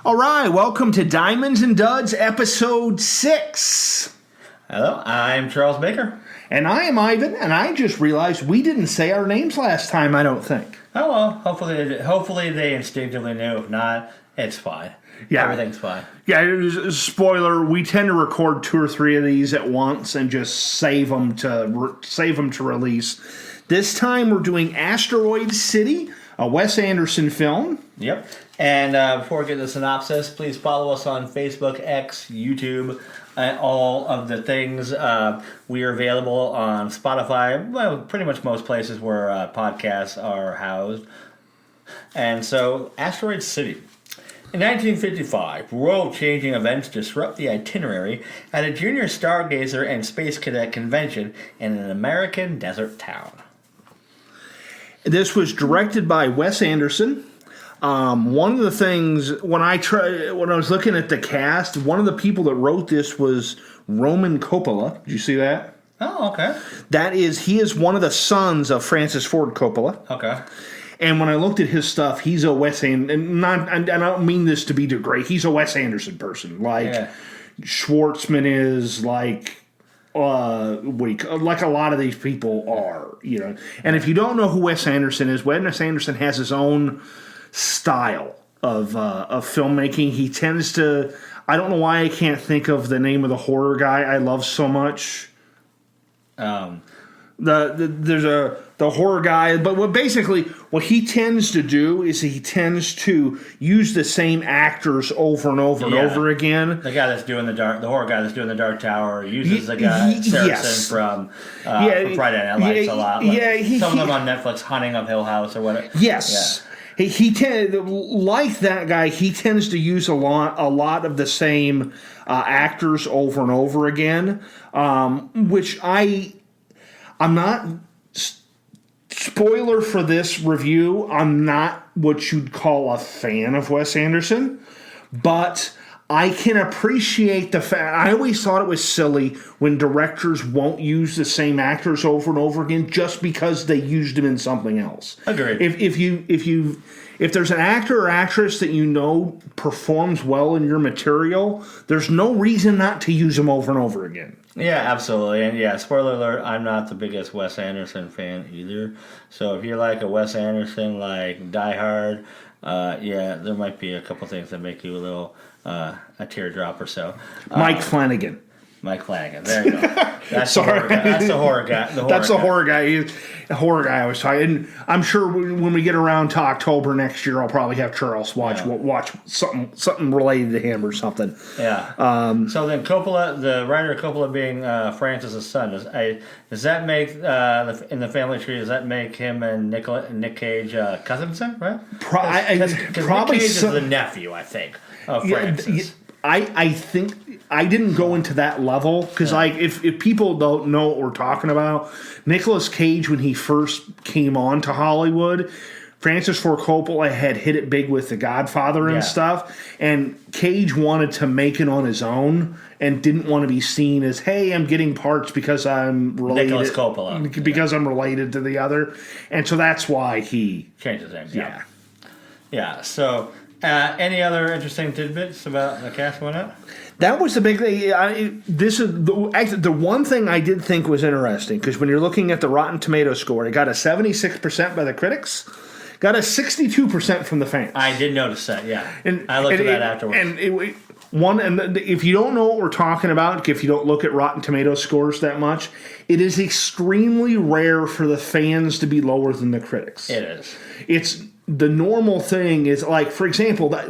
All right, welcome to Diamonds and Duds, episode 6. Hello, I'm Charles Baker. And I am Ivan, and I just realized we didn't say our names last time, I don't think. Oh, well, hopefully they instinctively knew. If not, it's fine. Yeah. Everything's fine. Yeah, spoiler, we tend to record 2 or 3 of these at once and just save them to release. This time we're doing Asteroid City, a Wes Anderson film. Yep. And before we get the synopsis, please follow us on Facebook, X, YouTube, and all of the things. We are available on Spotify, well, pretty much most places where podcasts are housed. And so, Asteroid City. In 1955, world-changing events disrupt the itinerary at a junior stargazer and space cadet convention in an American desert town. This was directed by Wes Anderson. One of the things when I was looking at the cast, one of the people that wrote this was Roman Coppola. Did you see that? Oh, okay. He is one of the sons of Francis Ford Coppola. Okay. And when I looked at his stuff, he's a Wes Anderson, and I don't mean this to be great. He's a Wes Anderson person, Schwartzman is, like a lot of these people are, you know. And if you don't know who Wes Anderson is, Wes Anderson has his own style of filmmaking. He tends to, I don't know why I can't think of the name of the horror guy I love so much. There's the horror guy, but what he tends to do is he tends to use the same actors over and over and over again. The guy that's doing the horror guy that's doing the Dark Tower uses the guy Saracen from Friday Night Lights a lot. Some of them on Netflix, Haunting of Hill House or whatever. Yes. Yeah. He like that guy. He tends to use a lot of the same actors over and over again, which I'm not. Spoiler for this review: I'm not what you'd call a fan of Wes Anderson, but I can appreciate the fact. I always thought it was silly when directors won't use the same actors over and over again just because they used them in something else. Agreed. If there's an actor or actress that you know performs well in your material, there's no reason not to use them over and over again. Yeah, absolutely. And yeah, spoiler alert, I'm not the biggest Wes Anderson fan either. So if you're like a Wes Anderson, like Die Hard, there might be a couple things that make you a little a teardrop or so. Mike Flanagan. Mike Flanagan. There you go. That's the horror guy. That's the horror guy. That's the horror guy. The horror guy I was talking. And I'm sure when we get around to October next year, I'll probably have Charles watch something related to him or something. Yeah. So then Coppola, the writer Coppola being Francis' son, does that make in the family tree? Does that make him and Nick Cage cousins? Right? Probably. Nick Cage is the nephew, I think, of Francis. I think I didn't go into that level because if people don't know what we're talking about, Nicolas Cage, when he first came on to Hollywood, Francis Ford Coppola had hit it big with The Godfather and stuff, and Cage wanted to make it on his own and didn't want to be seen as, hey, I'm getting parts because I'm related. Nicolas Coppola. Because I'm related to the other, and so that's why he changed his name. Yeah. So. Any other interesting tidbits about the cast went up? That was the big thing. This is the one thing I did think was interesting because when you're looking at the Rotten Tomato score, it got a 76% by the critics, got a 62% from the fans. I did notice that. Yeah, and I looked at that afterwards. And if you don't know what we're talking about, if you don't look at Rotten Tomato scores that much, it is extremely rare for the fans to be lower than the critics. It is. It's the normal thing is, like, for example, that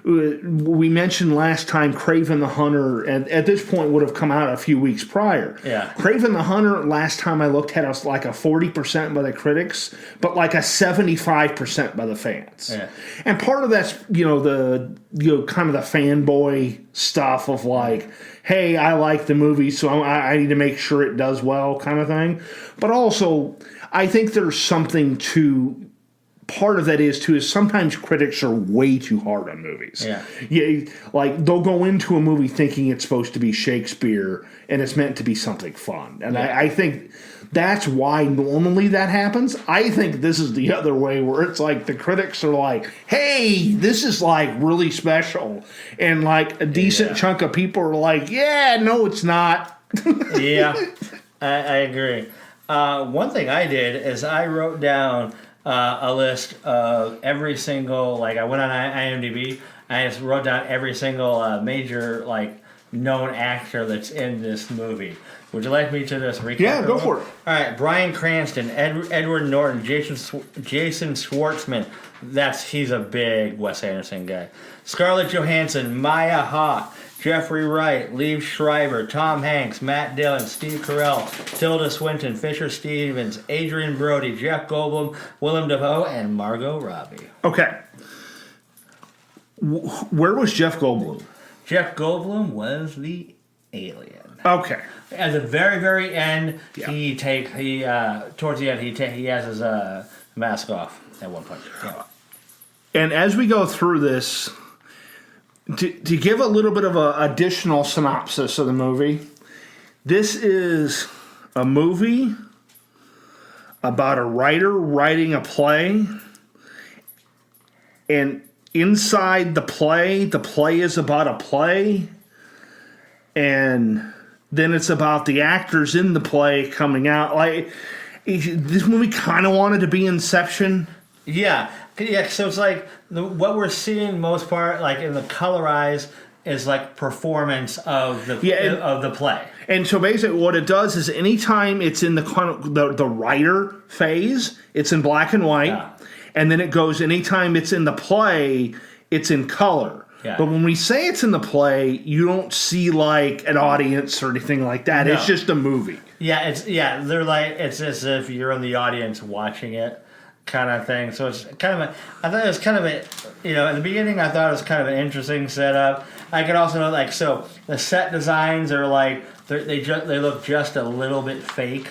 we mentioned last time Kraven the Hunter, and at this point would have come out a few weeks prior. Yeah. Kraven the Hunter, last time I looked, had us like a 40% by the critics, but like a 75% by the fans. Yeah. And part of that's, kind of the fanboy stuff of like, hey, I like the movie, so I need to make sure it does well kind of thing. But also, I think there's something to part of that is too is sometimes critics are way too hard on movies. Yeah, like they'll go into a movie thinking it's supposed to be Shakespeare and it's meant to be something fun, and I think that's why normally that happens. I think this is the other way, where it's like the critics are like, "Hey, this is like really special," and like a decent chunk of people are like, "Yeah, no, it's not." Yeah, I agree. One thing I did is I wrote down a list of every single, like I went on IMDb, I just wrote down every single major, like, known actor that's in this movie. Would you like me to just recap? Yeah, go for it. All right, Bryan Cranston, Edward Norton, Jason Schwartzman. He's a big Wes Anderson guy. Scarlett Johansson, Maya Hawke, Jeffrey Wright, Liev Schreiber, Tom Hanks, Matt Dillon, Steve Carell, Tilda Swinton, Fisher Stevens, Adrian Brody, Jeff Goldblum, Willem Dafoe, and Margot Robbie. Okay. Where was Jeff Goldblum? Jeff Goldblum was the alien. Okay. At the very, very end, towards the end, he has his mask off at one point. Yeah. And as we go through this, to give a little bit of an additional synopsis of the movie, this is a movie about a writer writing a play, and inside the play is about a play, and then it's about the actors in the play coming out. Like, this movie kind of wanted to be Inception. Yeah. So it's like what we're seeing most part, like in the colorized, is like performance of the play. And so basically, what it does is anytime it's in the writer phase, it's in black and white, and then it goes. Anytime it's in the play, it's in color. Yeah. But when we say it's in the play, you don't see like an audience or anything like that. No. It's just a movie. Yeah, they're like, it's as if you're in the audience watching it, kind of thing. So it's kind of I thought it was kind of in the beginning I thought it was kind of an interesting setup. I could also know, like, so the set designs are like, they look just a little bit fake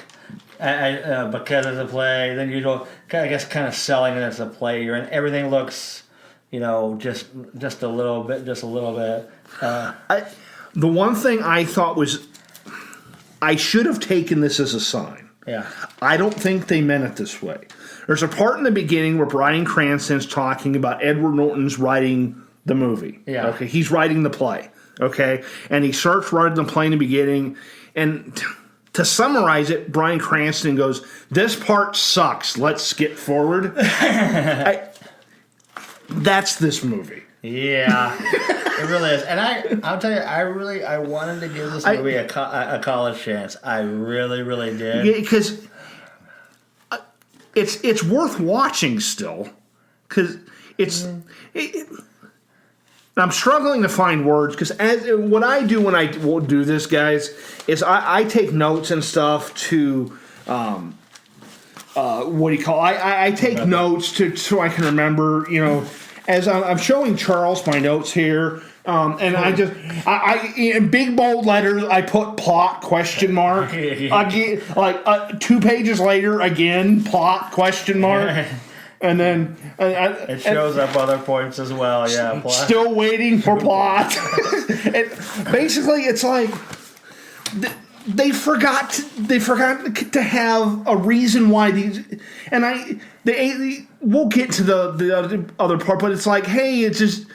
because of the play. Then you don't, I guess, kind of selling it as a play. Everything looks, just a little bit. The one thing I thought was, I should have taken this as a sign. Yeah. I don't think they meant it this way. There's a part in the beginning where Bryan Cranston's talking about Edward Norton's writing the movie. Yeah. Okay. He's writing the play. Okay. And he starts writing the play in the beginning. And to summarize it, Bryan Cranston goes, "This part sucks. Let's skip forward." That's this movie. Yeah. It really is. And I'll tell you, I wanted to give this movie a college chance. I really, really did. Yeah, because it's worth watching still, because I'm struggling to find words, because what I do when I do this, guys, is I take notes and stuff to what do you call? I take notes so I can remember. As I'm showing Charles my notes here. And I in big bold letters I put plot ? Again, like 2 pages later again plot ? And then it shows up other points as well. Yeah, plot. Still waiting for plot. And basically, it's like they forgot to have a reason why these. And we'll get to the other part, but it's like, hey, it's just.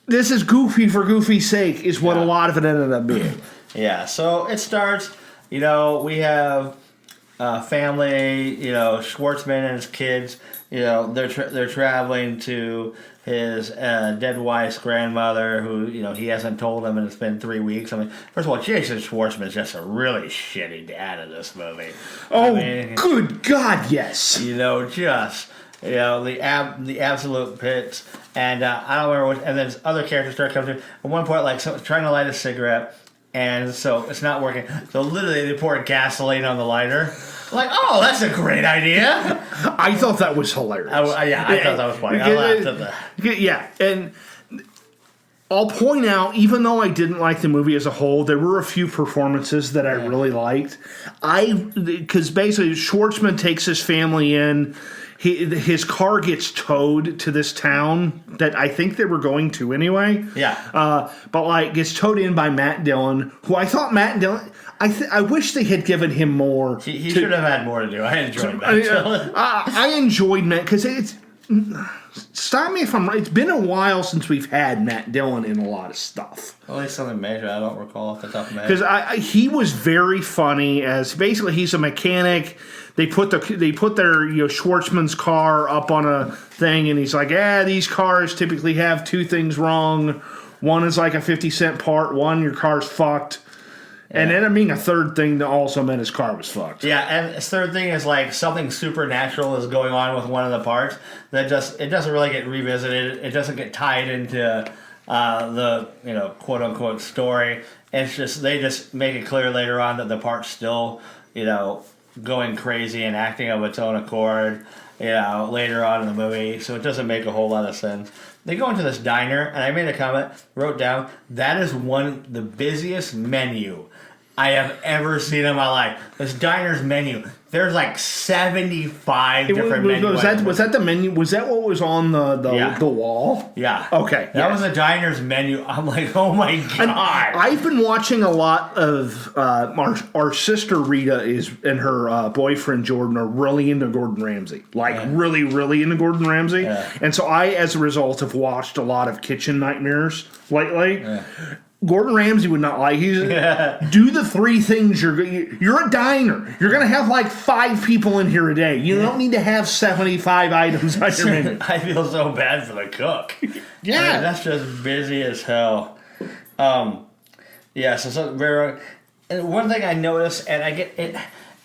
This is goofy for goofy's sake, is what a lot of it ended up being. Yeah, so it starts, we have family, Schwartzman and his kids, they're traveling to his dead wife's grandmother, who, he hasn't told him, and it's been 3 weeks. I mean, first of all, Jason Schwartzman is just a really shitty dad in this movie. Oh, good God, yes. The absolute pits, and I don't remember what. And then other characters start coming through. At one point, like someone's trying to light a cigarette, and so it's not working. So literally, they poured gasoline on the lighter. Like, oh, that's a great idea. I thought that was hilarious. I thought that was funny. I laughed at that. Yeah, and I'll point out, even though I didn't like the movie as a whole, there were a few performances that I really liked. Because basically, Schwartzman takes his family in. his car gets towed to this town that I think they were going to anyway. Yeah. But like gets towed in by Matt Dillon, who I thought Matt Dillon. I wish they had given him more. He should have had more to do. I enjoyed Matt Dillon. I enjoyed Matt because it's. Stop me if I'm right. It's been a while since we've had Matt Dillon in a lot of stuff. At least something major. I don't recall off the top of my head. Because he was very funny as basically he's a mechanic. They put their Schwartzman's car up on a thing and he's like, these cars typically have two things wrong. One is like a 50-cent part. One, your car's fucked. Yeah. And then a third thing that also meant his car was fucked. Yeah, and his third thing is like something supernatural is going on with one of the parts that it doesn't really get revisited. It doesn't get tied into the quote unquote story. It's just they just make it clear later on that the part's still going crazy and acting of its own accord. Later on in the movie, so it doesn't make a whole lot of sense. They go into this diner, and I made a comment, wrote down, that is the busiest menu I have ever seen in my life. This diner's menu. There's like 75 different menus. Was that the menu? Was that what was on the wall? Yeah. Okay. That was the diner's menu. I'm like, oh my God. And I've been watching a lot of our sister Rita and her boyfriend Jordan are really into Gordon Ramsay. Really, really into Gordon Ramsay. Yeah. And so I, as a result, have watched a lot of Kitchen Nightmares lately. Yeah. Gordon Ramsay would not like. Do the three things you're a diner. You're gonna have like 5 people in here a day. You don't need to have 75 items on your menu. I feel so bad for the cook. Yeah, I mean, that's just busy as hell. So very. And one thing I noticed, and I get it.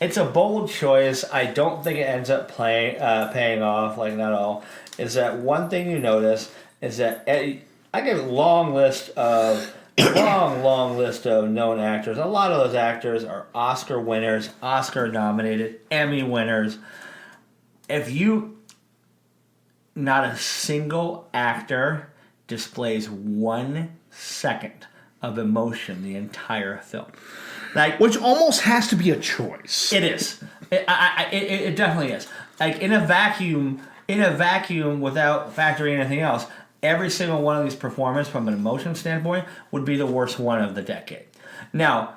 It's a bold choice. I don't think it ends up paying off like not all. Is that one thing you notice? Is that I get a long list of known actors. A lot of those actors are Oscar winners, Oscar nominated, Emmy winners. Not a single actor displays 1 second of emotion the entire film. Which almost has to be a choice. It is. It definitely is. Like in a vacuum without factoring anything else, every single one of these performances from an emotion standpoint would be the worst one of the decade. Now,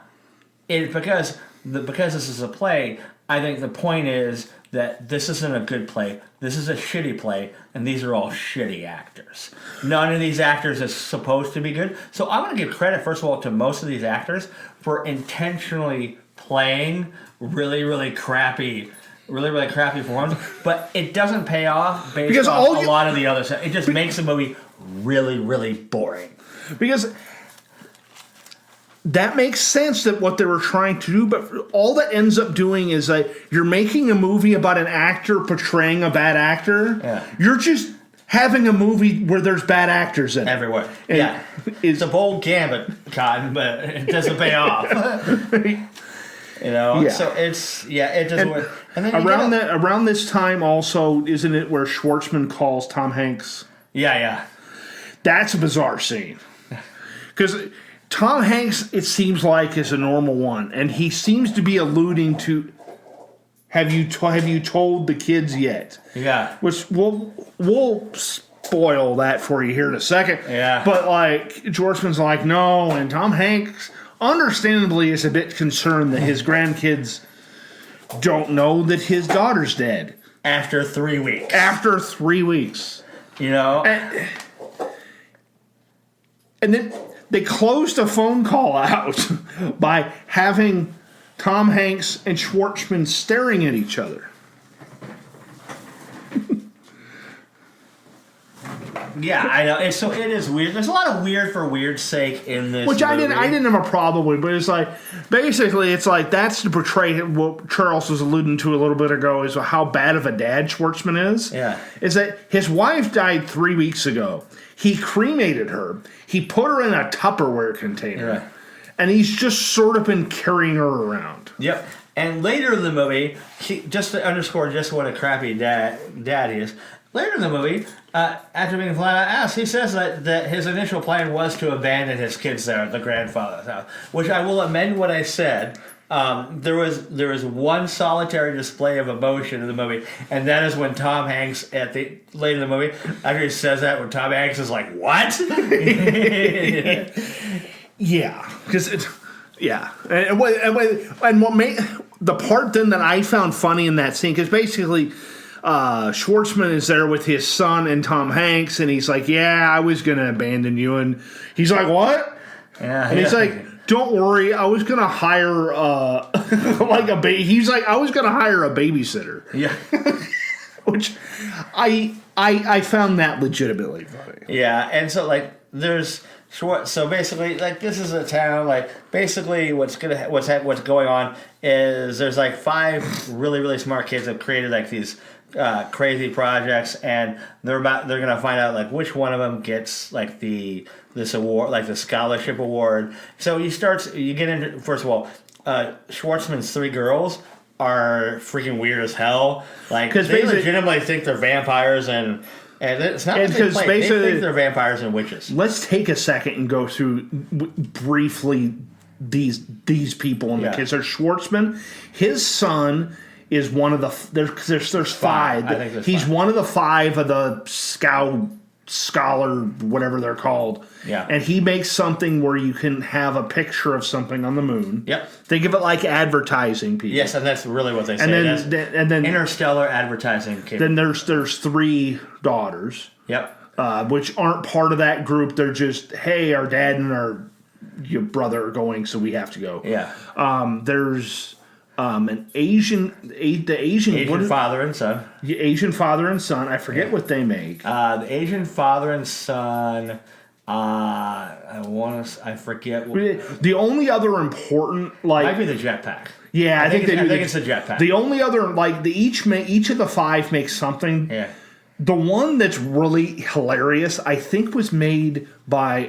because this is a play, I think the point is that this isn't a good play. This is a shitty play, and these are all shitty actors. None of these actors is supposed to be good. So I'm going to give credit, first of all, to most of these actors for intentionally playing really, really crappy performance, but it doesn't pay off based on a lot of the other stuff. It just makes the movie really, really boring. Because that makes sense that what they were trying to do, but all that ends up doing is that you're making a movie about an actor portraying a bad actor. Yeah. You're just having a movie where there's bad actors in it. Everywhere. And it's a bold gambit, Cotton, but it doesn't pay off. So it doesn't work. And then around this time also, isn't it where Schwartzman calls Tom Hanks? Yeah. That's a bizarre scene. Because Tom Hanks, it seems like, is a normal one, and he seems to be alluding to, have you told the kids yet? Yeah. Which we'll spoil that for you here in a second. Yeah. But Schwartzman's like, no, and Tom Hanks understandably is a bit concerned that his grandkids don't know that his daughter's dead. After 3 weeks. And then they closed a phone call out by having Tom Hanks and Schwartzman staring at each other. Yeah, I know. It is weird. There's a lot of weird for weird's sake in this Which movie. I didn't have a problem with, but it's basically that's to portray what Charles was alluding to a little bit ago, is how bad of a dad Schwartzman is. Yeah. Is that his wife died 3 weeks ago. He cremated her. He put her in a Tupperware container. Yeah. And he's just sort of been carrying her around. Yep. And later in the movie, just to underscore just what a crappy dad he is, later in the movie, after being flat out asked, he says that his initial plan was to abandon his kids there at the grandfather's house, which I will amend what I said There was one solitary display of emotion in the movie, and that is when Tom Hanks at the late in the movie, after he says that, when Tom Hanks is like, "What?" Yeah, because it's and what made the part then that I found funny in that scene, because basically Schwartzman is there with his son and Tom Hanks, and he's like, "Yeah, I was gonna abandon you," and he's like, "What?" And he's like, "Don't worry, I was gonna hire like a baby." He's like, "I was gonna hire a babysitter." Yeah, which I found that legitimately funny. Yeah, and so like there's short. So basically, like this is a town. Like basically, what's going on is there's like 5 really smart kids that created like these crazy projects, and they're gonna find out like which one of them gets like this award, like the scholarship award. So you get into, first of all, Schwartzman's 3 girls are freaking weird as hell. Like they legitimately think they're vampires, and it's not because they think they're vampires and witches. Let's take a second and go through briefly these people and the kids. There's Schwartzman. His son is one of the there's 5. I think he's 5. One of the 5 of the scholar, whatever they're called. Yeah. And he makes something where you can have a picture of something on the moon. Yep. Think of it like advertising people. Yes, and that's really what they say. And then interstellar advertising. Then there's 3 daughters. Yep. Which aren't part of that group. They're just, hey, our dad and your brother are going, so we have to go. Yeah. There's an Asian father and son. Asian father and son. I forget what they make. The Asian father and son. I forget. The only other important might be the jetpack. Yeah, I think it's a jetpack. The only other each of the 5 makes something. Yeah. The one that's really hilarious, I think, was made by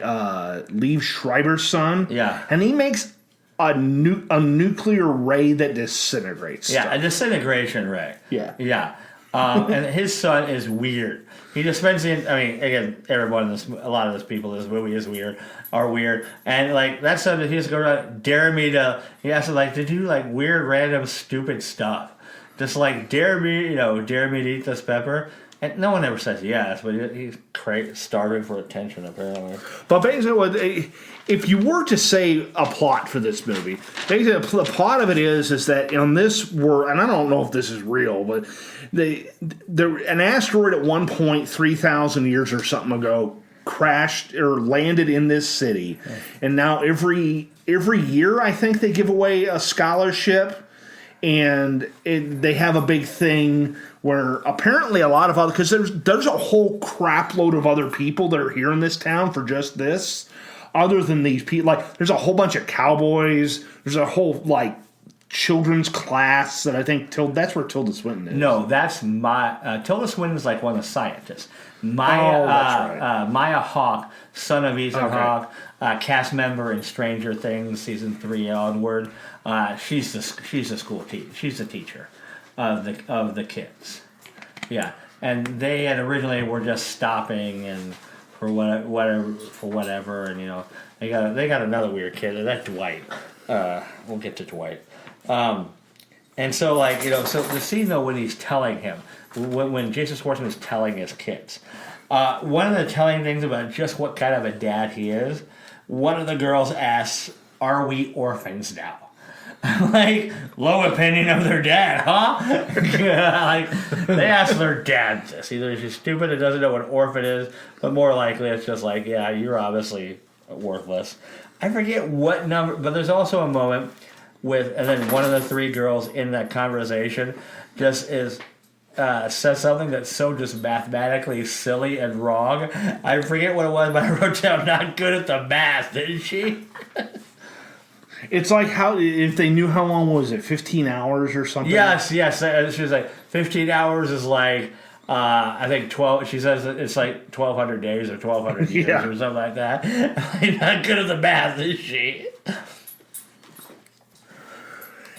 Liev Schreiber's son. Yeah, and he makes a nuclear ray that disintegrates. Yeah, a disintegration ray. Yeah. And his son is weird. He just spends again, a lot of these people in this movie are weird. And like that son, he just go around he has to do like weird, random, stupid stuff. Just like dare me to eat this pepper. And no one ever says yes, but he's starving for attention, apparently. But basically, if you were to say a plot for this movie, basically the plot of it is that in this world, and I don't know if this is real, but an asteroid at one point 3,000 years or something ago crashed or landed in this city, and now every year I think they give away a scholarship. And they have a big thing where apparently a lot of other, because there's a whole crap load of other people that are here in this town for just this, other than these people. Like there's a whole bunch of cowboys. There's a whole like children's class that I think that's where Tilda Swinton is. No, that's Tilda Swinton is like one of the scientists. Maya Hawke, son of Ethan Hawke, cast member in Stranger Things season 3 onward. She's the school teacher. She's the teacher of the kids. Yeah, and they had originally were just stopping and for whatever, and they got another weird kid. That's Dwight. We'll get to Dwight. And so so the scene though when he's telling him when Jason Schwartzman is telling his kids, one of the telling things about just what kind of a dad he is. One of the girls asks, "Are we orphans now?" Like, low opinion of their dad, huh? Like, they ask their dad this. Either he's stupid and doesn't know what orphan is, but more likely it's just like, yeah, you're obviously worthless. I forget what number, but there's also a moment and then one of the 3 girls in that conversation just says something that's so just mathematically silly and wrong. I forget what it was, but I wrote down, not good at the math, didn't she? It's like if they knew how long was it, 15 hours or something? Yes. She was like, 15 hours is like, I think 12, she says it's like 1,200 days or 1,200 years or something like that. Not good at the math, is she?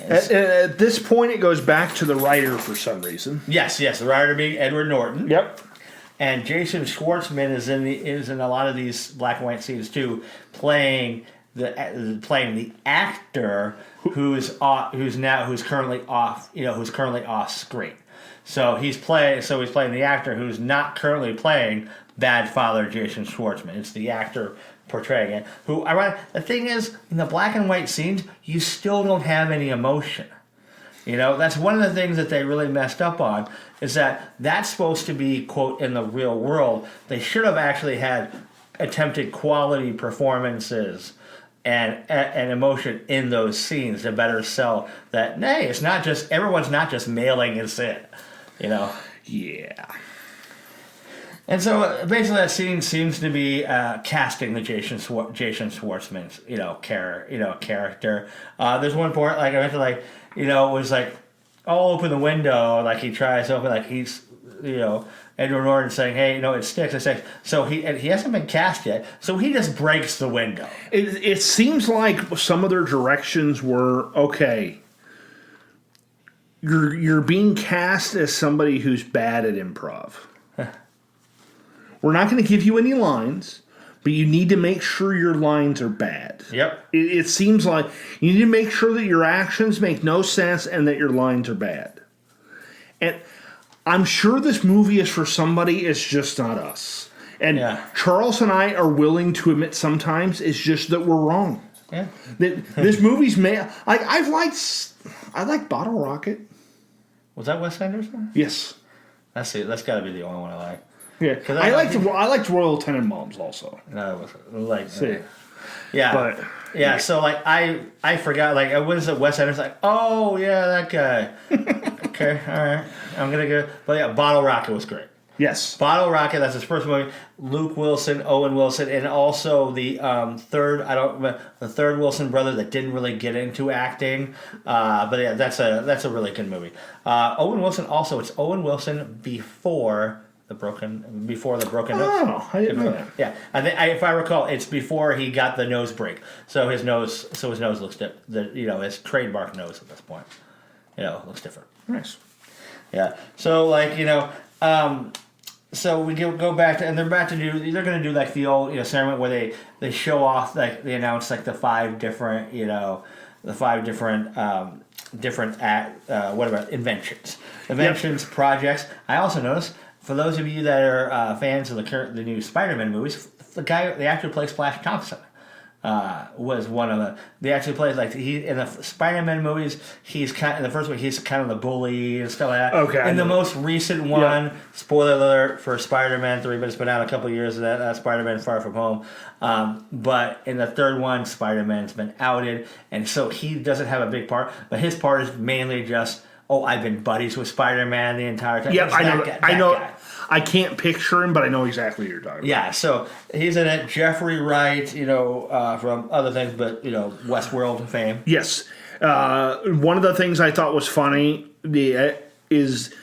At this point, it goes back to the writer for some reason. Yes, the writer being Edward Norton. Yep. And Jason Schwartzman is in a lot of these black and white scenes too, playing playing the actor who's currently off screen. So he's playing the actor who's not currently playing bad father Jason Schwartzman. It's the actor portraying it. The thing is, in the black and white scenes, you still don't have any emotion. That's one of the things that they really messed up on, is that that's supposed to be, quote, in the real world. They should have actually had attempted quality performances and emotion in those scenes to better sell that, hey, it's not just, everyone's not just mailing his it, Yeah. And so basically that scene seems to be casting the Jason Schwartzman's, character. There's one point, like, I mentioned, like, it was like, I'll open the window, like he tries to open, like he's, Edward Norton saying, hey, it sticks, it sticks. So he hasn't been cast yet, so he just breaks the window. It seems like some of their directions were, okay, you're being cast as somebody who's bad at improv. We're not going to give you any lines, but you need to make sure your lines are bad. Yep. It seems like you need to make sure that your actions make no sense and that your lines are bad. And I'm sure this movie is for somebody, it's just not us. And Charles and I are willing to admit sometimes it's just that we're wrong. Yeah. This movie's I like Bottle Rocket. Was that Wes Anderson? Yes. That's got to be the only one I like. Yeah, I liked Royal Tenenbaums also. No, it was like yeah, but yeah. So like I forgot, like, what is it? Wes Anderson, like, oh yeah, that guy. Okay, all right, I'm gonna go. But yeah, Bottle Rocket was great. Yes, Bottle Rocket. That's his first movie. Luke Wilson, Owen Wilson, and also the third Wilson brother that didn't really get into acting. But yeah, that's a really good movie. Owen Wilson also. It's Owen Wilson before the broken nose. Oh, I didn't know that. Yeah, I think if I recall, it's before he got the nose break. So his nose looks different. His trademark nose at this point, looks different. Nice. Yeah. So like so we go back to, and they're going to do like the old ceremony where they show off, like they announce like the five different inventions projects. I also noticed, for those of you that are fans of the new Spider-Man movies, the actor who plays Flash Thompson was one of the actually plays, like, he in the Spider-Man movies, he's in the first one he's kind of the bully and stuff like that. Okay. In the most recent one, spoiler alert for Spider-Man 3, but it's been out a couple of years of that, Spider-Man Far From Home. But in the third one, Spider-Man's been outed, and so he doesn't have a big part, but his part is mainly just, I've been buddies with Spider-Man the entire time. Yeah, I know. Guy. I can't picture him, but I know exactly what you're talking about. Yeah, so he's in it. Jeffrey Wright, from other things, but Westworld fame. Yes, one of the things I thought was funny is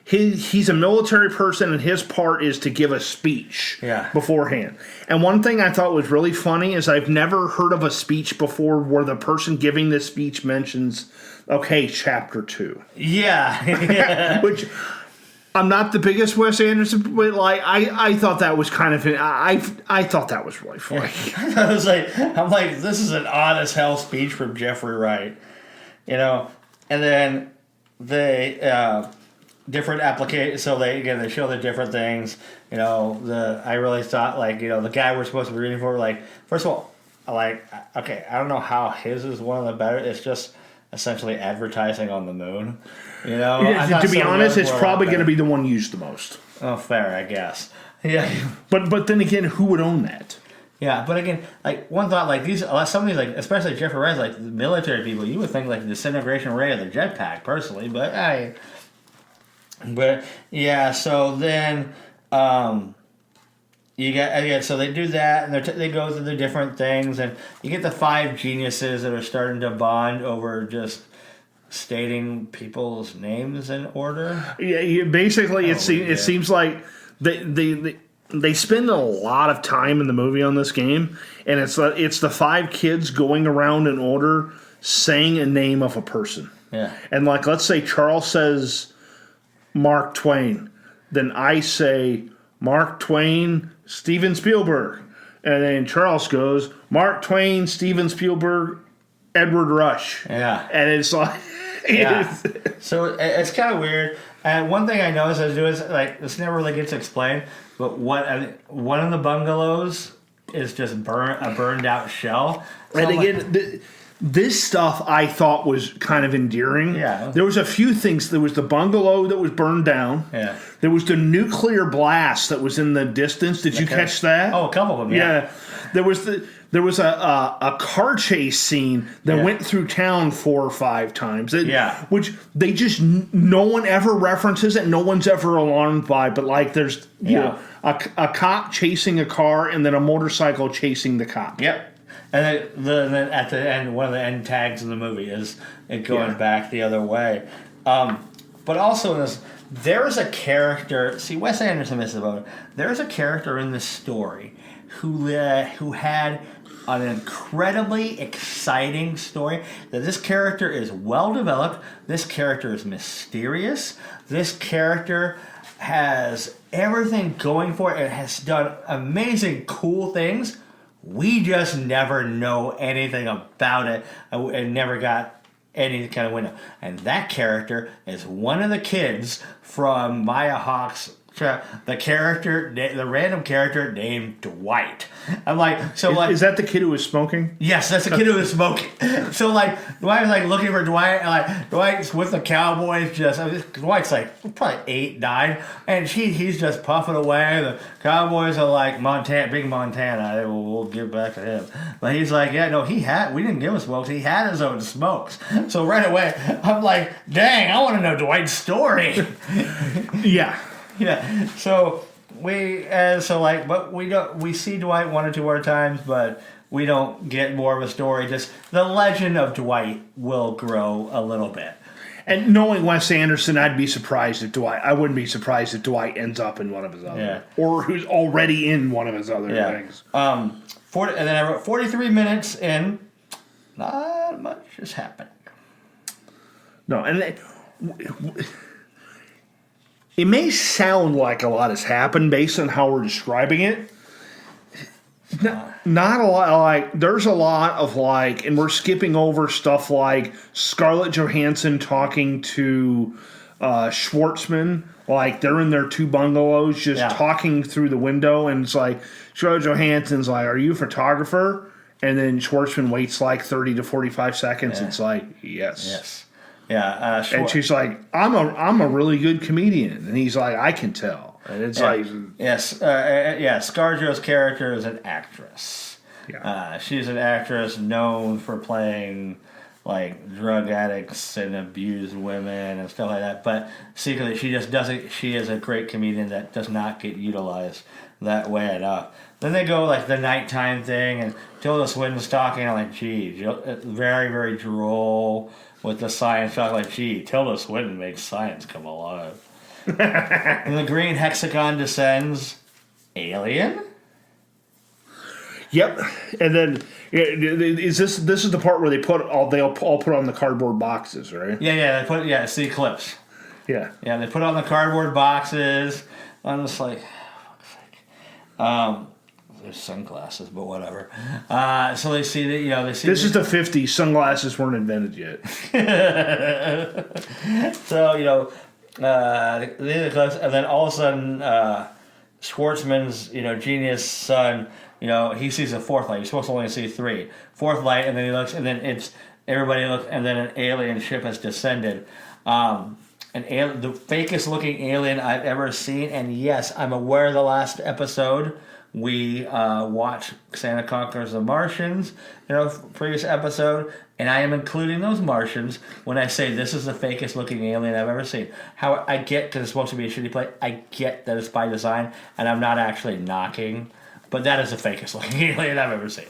he's a military person, and his part is to give a speech beforehand. And one thing I thought was really funny is I've never heard of a speech before where the person giving this speech mentions, okay, chapter 2. Yeah. Which, I'm not the biggest Wes Anderson, but like I thought that was kind of I thought that was really funny. I'm like, this is an odd as hell speech from Jeffrey Wright, and then they different applications. So they show the different things. I really thought, like, the guy we're supposed to be reading for, like, first of all, okay, I don't know how his is one of the better. It's just essentially advertising on the moon. To be honest, it's probably going to be the one used the most. Oh, fair, I guess. Yeah. But then again, who would own that? Yeah, but again, like, one thought, like, some of these, like, especially Jeffrey Wright, like, military people, you would think, like, the disintegration rate of the jetpack, personally, but yeah, so then you get, so they do that, and they go through the different things, and you get the 5 geniuses that are starting to bond over just stating people's names in order. Yeah, basically, it seems like they spend a lot of time in the movie on this game, and it's the 5 kids going around in order saying a name of a person. Yeah, and like, let's say Charles says Mark Twain, then I say Mark Twain, Steven Spielberg, And then Charles goes, Mark Twain, Steven Spielberg, Edward Rush. Yeah. And it's like... Yeah. So it's kind of weird. And one thing I noticed as doing is, like, this never really gets explained, but one of the bungalows is just a burned out shell. So and again, this stuff I thought was kind of endearing. Yeah. There was a few things. There was the bungalow that was burned down. Yeah. There was the nuclear blast that was in the distance. Did you catch that? Oh, a couple of them. Yeah. There was a car chase scene that went through town 4 or 5 times. Which they just no one ever references it. No one's ever alarmed by. But like there's you know a cop chasing a car and then a motorcycle chasing the cop. Yep. And then at the end, one of the end tags of the movie is it going back the other way. But also in this, there is a character. See, Wes Anderson misses about it. There is a character in this story who had an incredibly exciting story. That this character is well developed. This character is mysterious. This character has everything going for it. It has done amazing, cool things. We just never know anything about it. And never got any kind of window. And that character is one of the kids from Maya Hawke's. The random character named Dwight. I'm like, is that the kid who was smoking? Yes, that's the kid who was smoking. So like, Dwight was like looking for Dwight, and like Dwight's with the Cowboys. Dwight's like probably 8, 9, and he's just puffing away. The Cowboys are like big Montana. We'll give back to him. But he's like, we didn't give him smokes. He had his own smokes. So right away, I'm like, dang, I want to know Dwight's story. Yeah. Yeah, so we see Dwight 1 or 2 more times, but we don't get more of a story. Just the legend of Dwight will grow a little bit. And knowing Wes Anderson, I wouldn't be surprised if Dwight ends up in one of his other, or who's already in one of his other things. And then I wrote 43 minutes in. Not much has happened. No, and it may sound like a lot has happened based on how we're describing it. Not a lot. Like there's a lot of like, and we're skipping over stuff like Scarlett Johansson talking to Schwartzman. Like they're in their 2 bungalows, just talking through the window, and it's like Scarlett Johansson's like, "Are you a photographer?" And then Schwartzman waits like 30 to 45 seconds. It's like, yes. Yeah, and she's like, "I'm a really good comedian," and he's like, "I can tell." And it's like, ScarJo's character is an actress. Yeah, she's an actress known for playing like drug addicts and abused women and stuff like that. But secretly, she just doesn't. She is a great comedian that does not get utilized that way enough. Then they go like the nighttime thing, and Tilda Swinton's talking. I'm like, gee, very very droll. With the science talk, like, gee, Tilda Swinton makes science come alive. And the green hexagon descends. Alien? Yep. And then this is the part where they'll all put on the cardboard boxes, right? Yeah. It's the eclipse. Yeah. Yeah, they put on the cardboard boxes. I'm just like, there's sunglasses, but whatever. So they see that, they see. This is the 50s. Sunglasses weren't invented yet. So, and then all of a sudden, Schwartzman's, genius son, he sees a 4th light. You're supposed to only see 3. 4th light, and then he looks, and then everybody looks, and then an alien ship has descended. The fakest looking alien I've ever seen, and yes, I'm aware of the last episode. We watched Santa Conquers the Martians, previous episode, and I am including those Martians when I say this is the fakest looking alien I've ever seen. How I get, because it's supposed to be a shitty play, I get that it's by design, and I'm not actually knocking, but that is the fakest looking alien I've ever seen.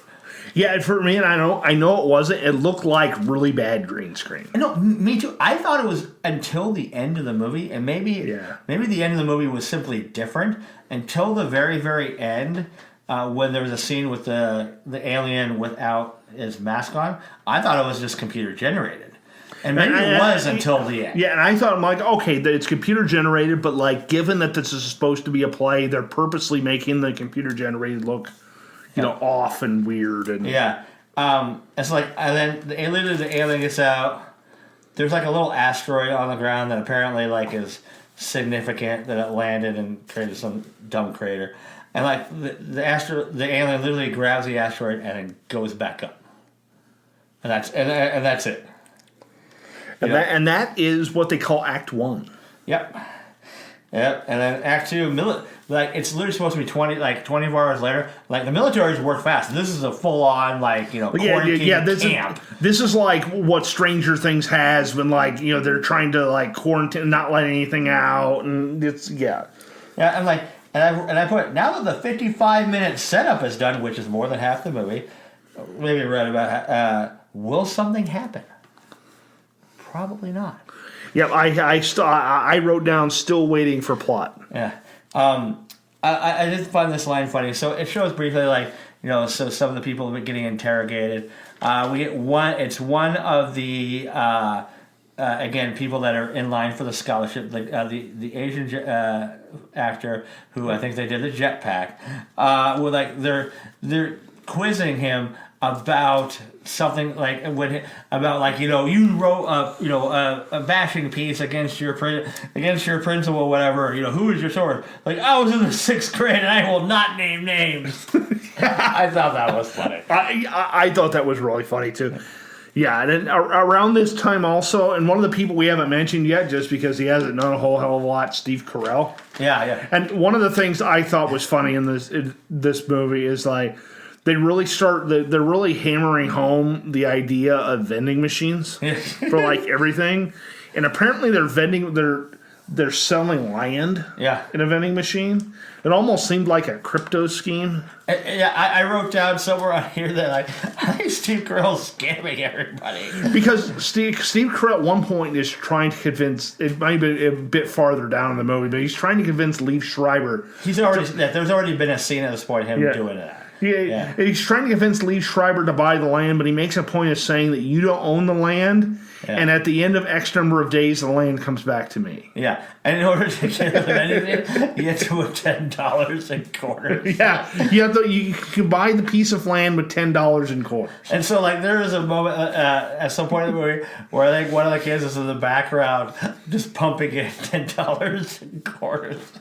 Yeah, for me, and I know it wasn't. It looked like really bad green screen. No, me too. I thought it was until the end of the movie, and maybe the end of the movie was simply different until the very, very end, when there was a scene with the alien without his mask on. I thought it was just computer generated. And maybe it was until the end. Yeah, and I thought, I'm like, okay, it's computer generated, but like, given that this is supposed to be a play, they're purposely making the computer generated look off and weird and it's like, and then the alien gets out. There's like a little asteroid on the ground that apparently like is significant, that it landed and created some dumb crater, and like the alien literally grabs the asteroid and then goes back up, and that's it. And that is what they call Act 1. Yep. Yep. And then Act 2, like it's literally supposed to be 24 hours later. Like the military's work fast. This is a full on quarantine camp. This is like what Stranger Things has when they're trying to like quarantine, not let anything out, and it's Yeah, and I put, now that the 55-minute setup is done, which is more than half the movie, maybe read about will something happen? Probably not. Yep, I wrote down still waiting for plot. Yeah. I did find this line funny. So it shows briefly, so some of the people have been getting interrogated. We get it's one of the again, people that are in line for the scholarship, the Asian actor who I think they did the jetpack. They're quizzing him about something you wrote a bashing piece against your principal, whatever. Who is your source? Like, I was in the 6th grade and I will not name names. I thought that was funny. I thought that was really funny too. Yeah, and then around this time also, and one of the people we haven't mentioned yet, just because he hasn't done a whole hell of a lot, Steve Carell. Yeah. And one of the things I thought was funny in this movie is like, they're really hammering home the idea of vending machines for like everything, and apparently they're selling land in a vending machine. It almost seemed like a crypto scheme. I wrote down somewhere on here that I think Steve Carell's scamming everybody. Because Steve Carell at one point is trying to convince, it might be a bit farther down in the movie, but he's trying to convince Liev Schreiber. There's already been a scene at this point of him doing that. Yeah, he's trying to convince Liev Schreiber to buy the land, but he makes a point of saying that you don't own the land, and at the end of X number of days, the land comes back to me. Yeah, and in order to get anything, you have to put $10 in quarters. Yeah, you can buy the piece of land with $10 in quarters. And so, there is a moment at some point in the movie where I think one of the kids is in the background just pumping in $10 in quarters.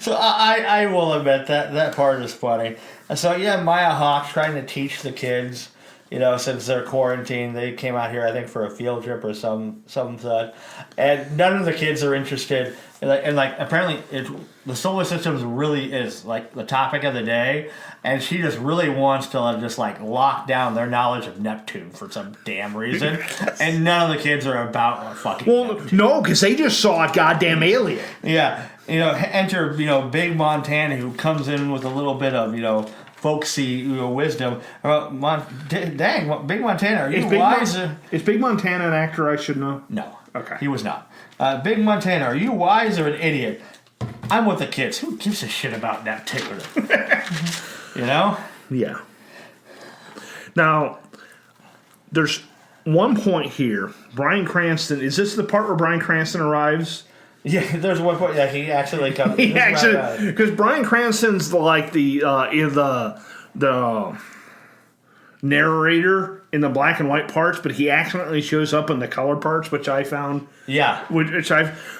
So I will admit that part is funny. So Maya Hawke trying to teach the kids, since they're quarantined, they came out here I think for a field trip or some such, and none of the kids are interested. And apparently the solar system really is like the topic of the day, and she just really wants to just lock down their knowledge of Neptune for some damn reason, and none of the kids are about fucking. Well, Neptune. No, because they just saw a goddamn alien. Yeah. Enter, Big Montana, who comes in with a little bit of, folksy wisdom. Dang, Big Montana, are you wise? Is Big Montana an actor I should know? No. Okay. He was not. Big Montana, are you wise or an idiot? I'm with the kids. Who gives a shit about that tickler? Yeah. Now, there's one point here. Bryan Cranston, is this the part where Bryan Cranston arrives? Yeah, there's one point. Yeah, he actually comes. Because Bryan Cranston's the narrator in the black and white parts, but he accidentally shows up in the color parts, which I found. Yeah.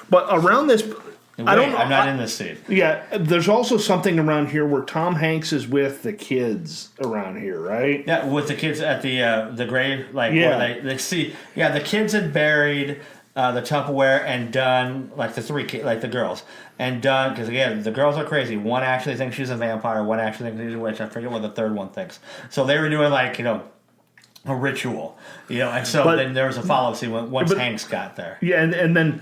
But around this, I don't know. I'm not in this scene. Yeah, there's also something around here where Tom Hanks is with the kids around here, right? Yeah, with the kids at the grave, where they see. Yeah, the kids had buried. The Tupperware and done the 3 kids, the girls, and done because again the girls are crazy. One actually thinks she's a vampire. One actually thinks she's a witch. I forget what the third one thinks. So they were doing a ritual, and so then there was a follow-up scene once Hanks got there. Yeah, and then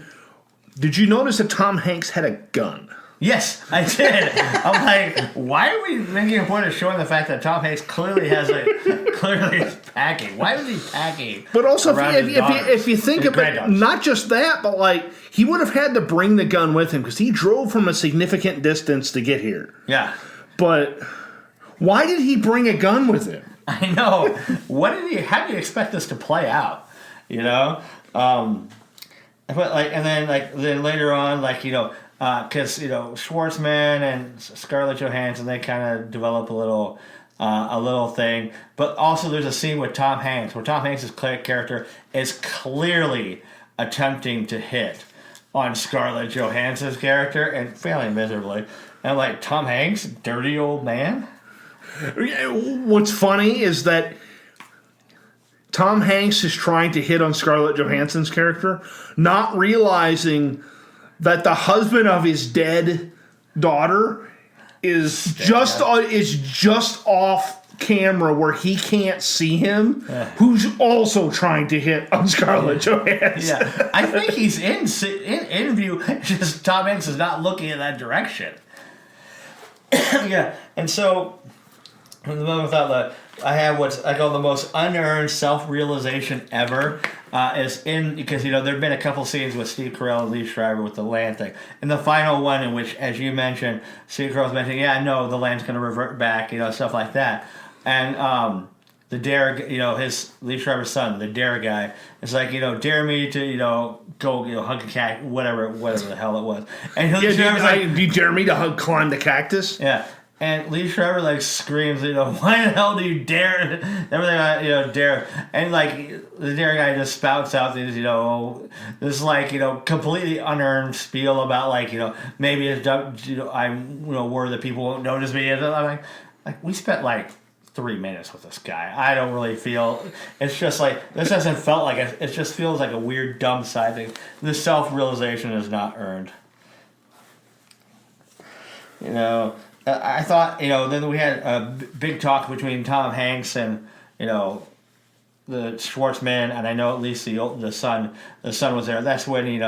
did you notice that Tom Hanks had a gun? Yes, I did. I'm like, why are we making a point of showing the fact that Tom Hanks clearly is packing? Why was he packing? But also, if you think about it, not just that, but he would have had to bring the gun with him because he drove from a significant distance to get here. Yeah. But why did he bring a gun with him? I know. How do you expect this to play out? But then later on, because Schwartzman and Scarlett Johansson, they kind of develop a little a little thing. But also there's a scene with Tom Hanks where Tom Hanks' character is clearly attempting to hit on Scarlett Johansson's character and failing miserably. And I'm like, Tom Hanks, dirty old man? What's funny is that Tom Hanks is trying to hit on Scarlett Johansson's character, not realizing that the husband of his dead daughter is just off camera where he can't see him, who's also trying to hit on Scarlett Johansson. Yeah, I think he's in view, just Tom Hanks is not looking in that direction. Yeah, and so the moment without I have what I call the most unearned self-realization ever. Is in because there've been a couple scenes with Steve Carell and Lee Schreiber with the land thing, and the final one in which, as you mentioned, Steve Carell's mentioning, the land's going to revert back, stuff like that, and the dare, his Lee Schreiber's son, the dare guy, is like, dare me to, go, hug a cat, whatever the hell it was, and Lee Schreiber's like, do you dare me to climb the cactus? Yeah. And Lee Schreiber screams, why the hell do you dare? Everything, dare. And the dare guy just spouts out these, this completely unearned spiel about maybe it's I'm worried that people won't notice me. And I'm like we spent 3 minutes with this guy. I don't really feel it's just this hasn't felt like it just feels like a weird dumb side thing. The self-realization is not earned. I thought, then we had a big talk between Tom Hanks and, the Schwartzman, and I know at least the son was there. That's when, you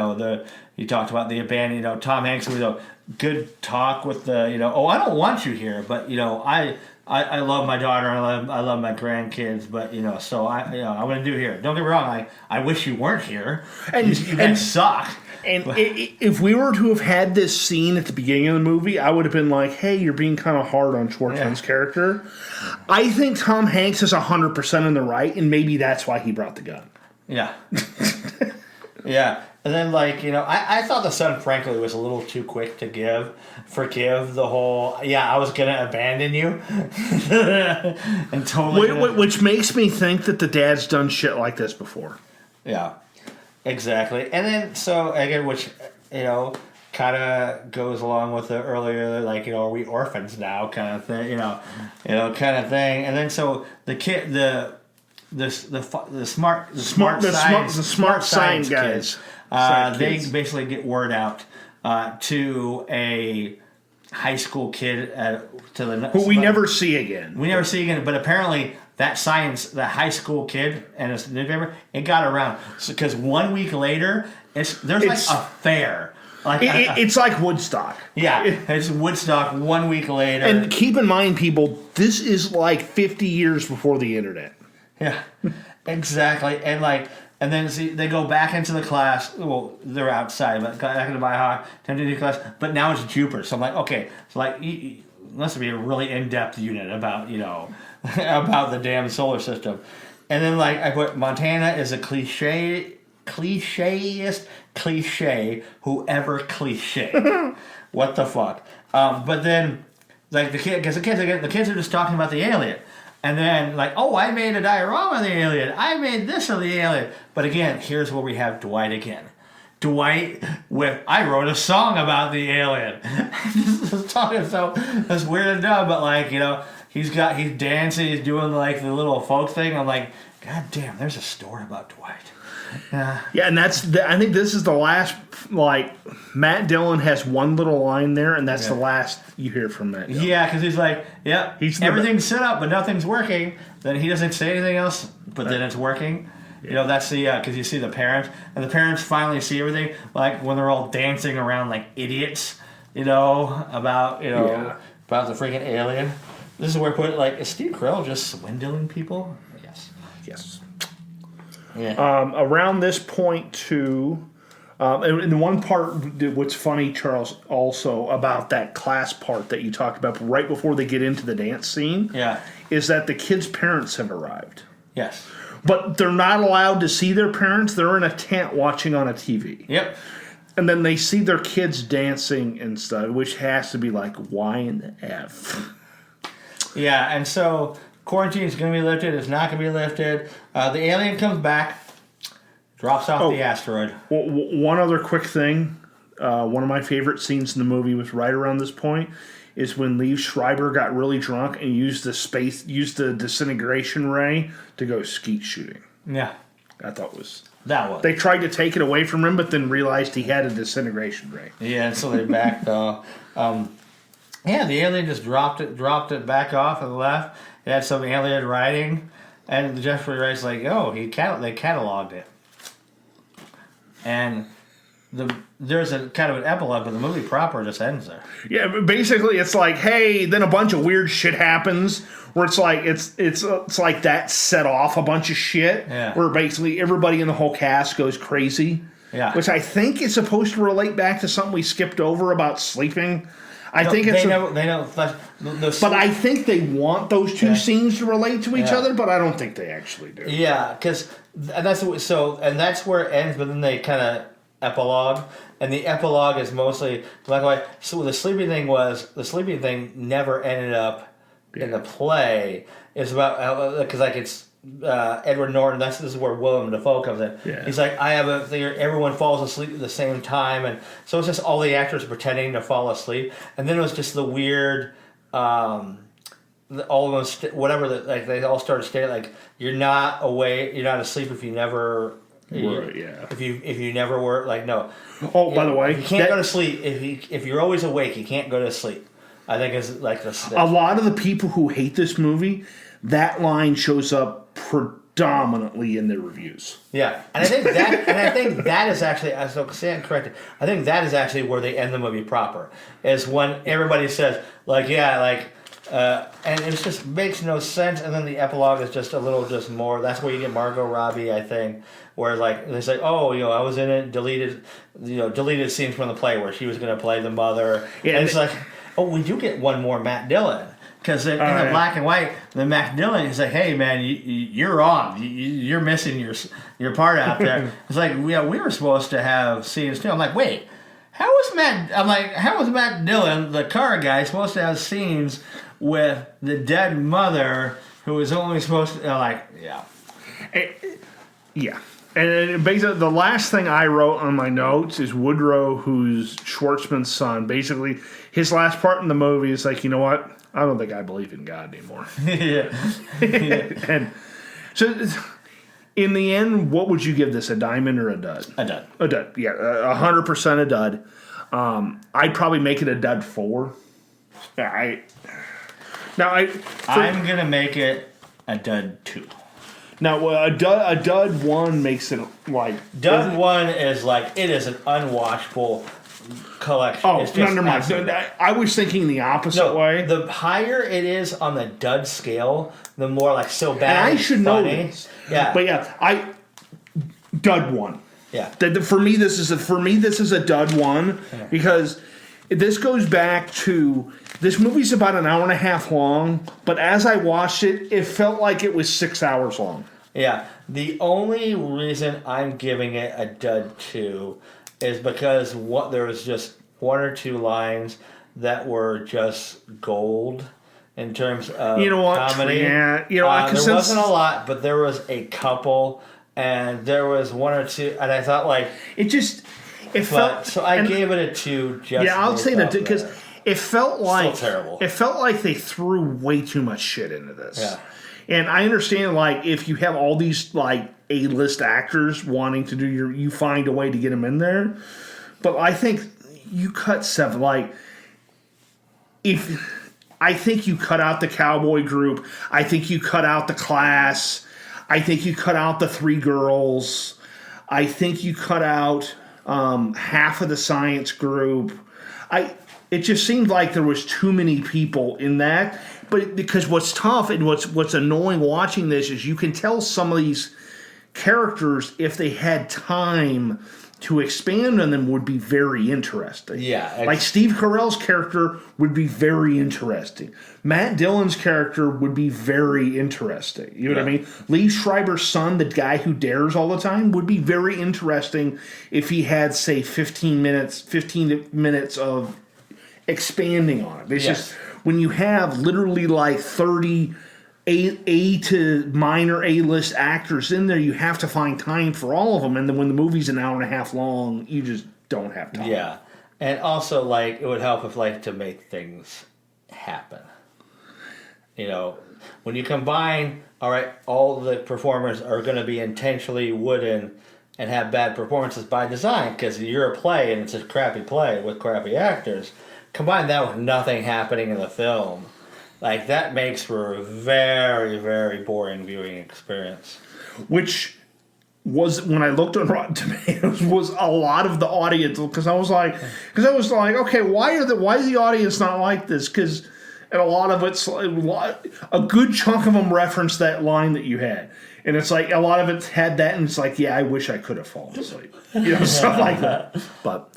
talked about the abandoned, Tom Hanks was good talk with the, I don't want you here, but, I love my daughter, I love my grandkids, but, so I want to do here. Don't get me wrong, I wish you weren't here. And you guys suck. And if we were to have had this scene at the beginning of the movie, I would have been like, hey, you're being kind of hard on Schwartzman's character. I think Tom Hanks is 100% in the right, and maybe that's why he brought the gun. Yeah. Yeah. And then, I thought the son, frankly, was a little too quick to forgive the whole, I was going to abandon you. And totally. Which makes me think that the dad's done shit like this before. Yeah. Exactly. And then, so, again, which, kind of goes along with the earlier, are we orphans now kind of thing, kind of thing. And then, so, the kid, the smart science guys, they basically get word out to a high school kid who we never see again. We never see again, but apparently that high school kid and his newspaper, it got around because 1 week later, there's a fair. It's like Woodstock. Yeah, it's Woodstock 1 week later. And keep in mind, people, this is 50 years before the internet. Yeah, exactly. And then they go back into the class. Well, they're outside, but back into my hall, time to do class. But now it's Jupiter. So I'm like, okay, so must be a really in-depth unit about about the damn solar system. And then I put Montana is a clichéest cliche who ever cliche. What the fuck? But then the kids are just talking about the alien. And then, I made a diorama of the alien. I made this of the alien. But again, here's where we have Dwight again. Dwight I wrote a song about the alien. So that's weird and dumb, but he's dancing, he's doing the little folk thing. I'm like, God damn, there's a story about Dwight. Yeah, and I think this is the last, Matt Dillon has one little line there, and that's the last you hear from Matt Dillon. Yeah, because he's everything's set up, but nothing's working. Then he doesn't say anything else, but then it's working. Yeah. That's because you see the parents, and the parents finally see everything, when they're all dancing around like idiots, about the freaking alien. This is where I put it, is Steve Carell just swindling people? Yes. Yeah. Around this point, too, and the one part, what's funny, Charles, also about that class part that you talked about right before they get into the dance scene, is that the kids' parents have arrived. Yes. But they're not allowed to see their parents. They're in a tent watching on a TV. Yep. And then they see their kids dancing and stuff, which has to be why in the F? Yeah, and so quarantine is going to be lifted. It's not going to be lifted. The alien comes back, drops off the asteroid. One other quick thing. One of my favorite scenes in the movie was right around this point. Is when Liev Schreiber got really drunk and used the disintegration ray to go skeet shooting. Yeah, I thought was. They tried to take it away from him, but then realized he had a disintegration ray. Yeah, and so they backed off. Yeah, the alien just dropped it back off and left. It had some alien writing, and Jeffrey Wright's like, oh, they cataloged it. And there's a kind of an epilogue, but the movie proper just ends there. Yeah, but basically it's like, hey, then a bunch of weird shit happens where it's like it's like that set off a bunch of shit. Yeah. Where basically everybody in the whole cast goes crazy. Yeah. Which I think is supposed to relate back to something we skipped over about sleeping. But I think they want those two scenes to relate to each other, but I don't think they actually do. Yeah, because that's where it ends. But then they kind of epilogue, and the epilogue is mostly black and white. So the sleeping thing never ended up in the play. It's about because it's Edward Norton. This is where Willem Dafoe comes in. Yeah. He's like, I have a thing. Everyone falls asleep at the same time, and so it's just all the actors pretending to fall asleep, and then it was just the weird. All of them, they all started stating like, you're not awake, you're not asleep if you never. Right, yeah. If you never were like no. Oh, by the way, you can't go to sleep if you're always awake. You can't go to sleep. I think it's like this. A lot of the people who hate this movie, that line shows up predominantly in their reviews. Yeah, and I think that is actually, so stand corrected. I think that is actually where they end the movie proper. Is when everybody says like, yeah, like. And it just makes no sense, and then the epilogue is just a little just more. That's where you get Margot Robbie, I think, where like they say, oh, I was in it, deleted scenes from the play where she was going to play the mother. Yeah, and it's like, oh, we do get one more Matt Dillon because in the black and white, the Matt Dillon is like, hey man, you're on, you're missing your part out there. It's like we were supposed to have scenes too. I'm like, wait. How was Matt Dillon, the car guy, supposed to have scenes with the dead mother who was only supposed to, Yeah. And basically, the last thing I wrote on my notes is Woodrow, who's Schwartzman's son. Basically, his last part in the movie is like, you know what? I don't think I believe in God anymore. Yeah. And so... In the end, what would you give this, a diamond or a dud? A dud. A dud, yeah, 100% a dud. I'd probably make it a dud 4. I'm going to make it a dud 2. Now, a dud 1 makes it like... Dud 1 is like, it is an unwatchable collection. Oh, never mind. I was thinking the opposite way. The higher it is on the dud scale, the more like so bad. And I should know this. Yeah. But yeah, dud 1. Yeah. For me, this is a dud 1 because this goes back to this movie's about an hour and a half long, but as I watched it, it felt like it was 6 hours long. Yeah. The only reason I'm giving it a dud 2 is because there was just one or two lines that were just gold in terms of comedy. Yeah, there wasn't a lot, but there was a couple, and there was one or two, and I thought like felt. So I gave it a 2. I'll say that because it felt like still terrible. It felt like they threw way too much shit into this. Yeah. And I understand, like, if you have all these, like, A-list actors wanting to do you find a way to get them in there. But I think you cut 7, like, I think you cut out the cowboy group. I think you cut out the class. I think you cut out the 3 girls. I think you cut out half of the science group. It just seemed like there was too many people in that. But because what's tough and what's annoying watching this is you can tell some of these characters, if they had time to expand on them, would be very interesting. Yeah. Like Steve Carell's character would be very interesting. Matt Dillon's character would be very interesting. You know what I mean? Liev Schreiber's son, the guy who dares all the time, would be very interesting if he had, say, 15 minutes of expanding on it. It's just when you have literally like 30 A to minor A-list actors in there, you have to find time for all of them. And then when the movie's an hour and a half long, you just don't have time. Yeah. And also, like, it would help if, like, to make things happen. You know, when you combine, all right, all the performers are going to be intentionally wooden and have bad performances by design because you're a play and it's a crappy play with crappy actors. Combine that with nothing happening in the film. Like, that makes for a very, very boring viewing experience. Which was, when I looked on Rotten Tomatoes, was a lot of the audience, because I was like, okay, why is the audience not like this? Because, and a lot of it's, a good chunk of them referenced that line that you had. And it's like, a lot of it had that, and it's like, yeah, I wish I could have fallen asleep. Stuff like that. But,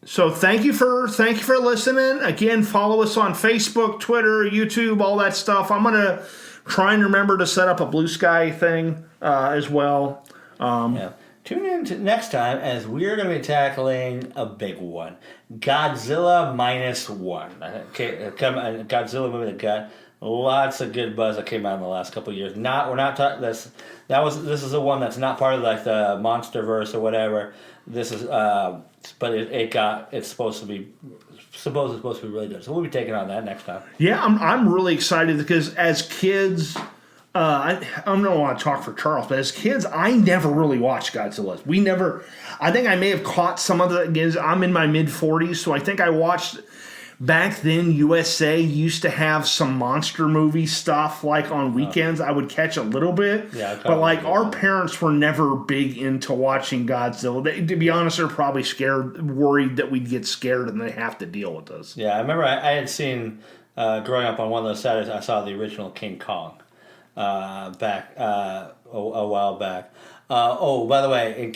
so thank you for listening. Again, follow us on Facebook, Twitter, YouTube, all that stuff. I'm going to try and remember to set up a Blue Sky thing as well. Tune in to next time as we're going to be tackling a big one, Godzilla -1. Okay, Godzilla movie that got lots of good buzz that came out in the last couple of years. We're not talking this. This is the one that's not part of like the MonsterVerse or whatever. This is, but it's supposed to be really good. So we'll be taking on that next time. Yeah, I'm really excited because as kids, I don't want to talk for Charles, but as kids, I never really watched Godzilla. I think I may have caught some of the. Again, I'm in my mid 40s, so I think I watched. Back then, USA used to have some monster movie stuff, like on weekends. I would catch a little bit. Yeah, but like our parents were never big into watching Godzilla. To be honest, they're probably worried that we'd get scared and they have to deal with us. Yeah, I remember I had seen, growing up on one of those Saturdays, I saw the original King Kong back a while back. By the way,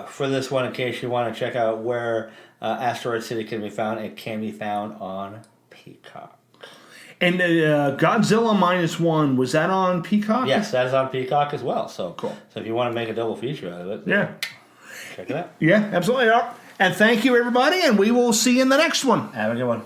for this one, in case you want to check out where Asteroid City can be found, it can be found on Peacock. And Godzilla -1, was that on Peacock? Yes, that is on Peacock as well. So cool. So if you want to make a double feature out of it, check it out. Yeah, absolutely. And thank you, everybody, and we will see you in the next one. Have a good one.